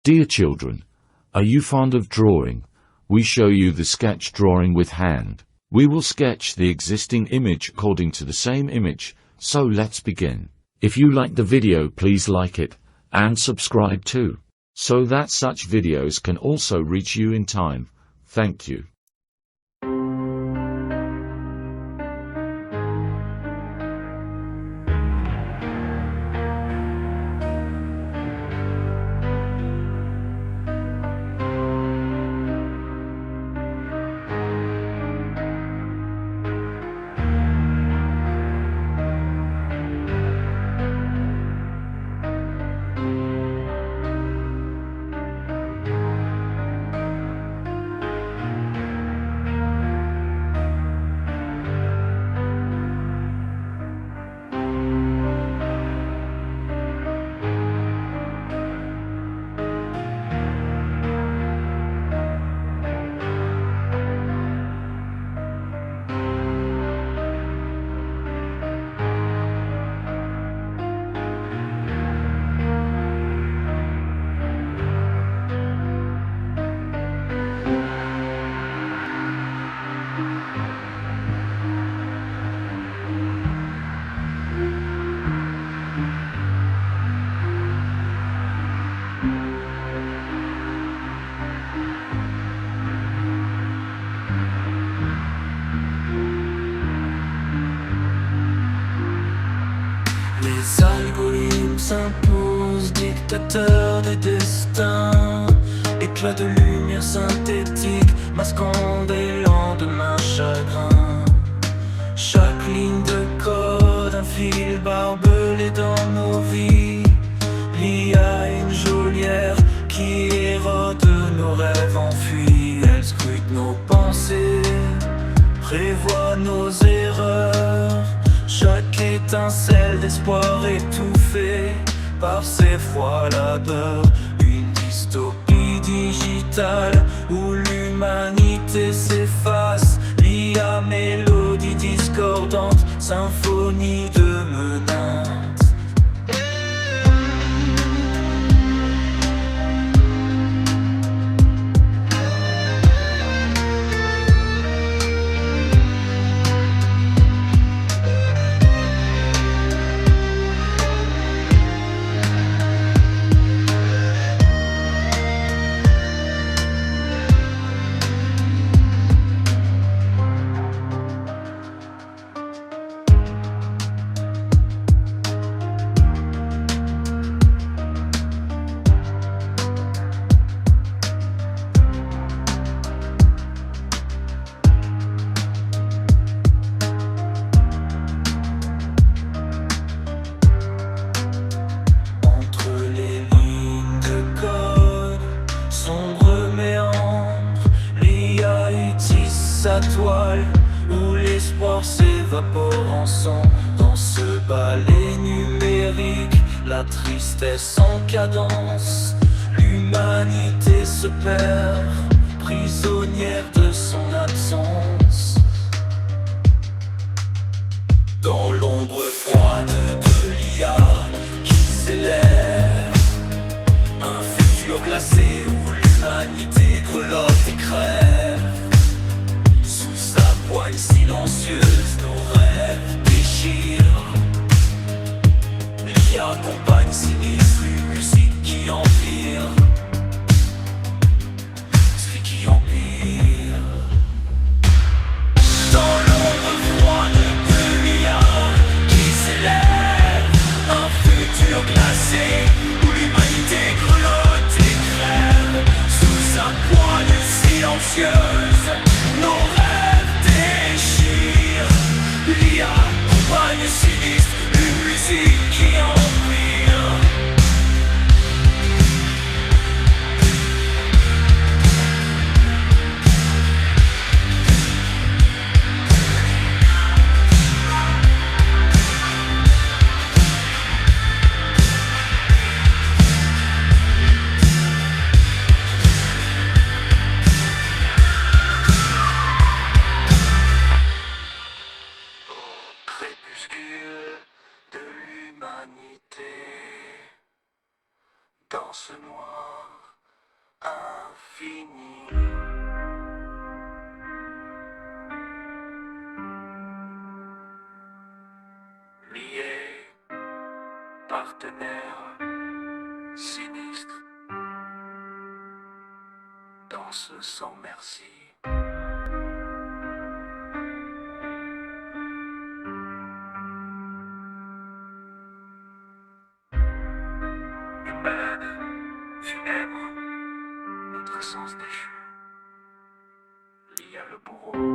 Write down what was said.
Dear children, are you fond of drawing? We show you the sketch drawing with hand. We will sketch the existing image according to the same image, so let's begin. If you like the video, please like it, and subscribe too, so that such videos can also reach you in time. Thank you. Les algorithmes s'imposent, dictateurs des destins. Éclats de lumière synthétique, masquant des lendemains chagrins. Chaque ligne de code, un fil barbelé dans nos vies. L'IA une geôlière qui érode nos rêves enfuis. Elle scrute nos pensées, prévoit nos erreurs. Chaque étincelle d'espoir étouffée par ses froids labeurs. Une dystopie digitale où l'humanité s'efface. L'IA mélodie discordante, symphonie de menaces. Sa toile où l'espoir s'évapore en sang. Dans ce ballet numérique, la tristesse en cadence. L'humanité se perd, prisonnière de son absence. Dans l'ombre froide de l'IA qui s'élève, un futur glacé où l'humanité grelotte et crève. Poigne silencieuse, nos rêves déchirent. L'IA accompagne sinistre, une musique qui empire. Celui qui empire. Dans l'ombre froide de l'IA qui s'élève, un futur glacé où l'humanité grelotte et crève. fini. Lié, partenaire, sinistre, danse sans merci. Humaine, funèbre, notre sens déchu. Lié à le bourreau.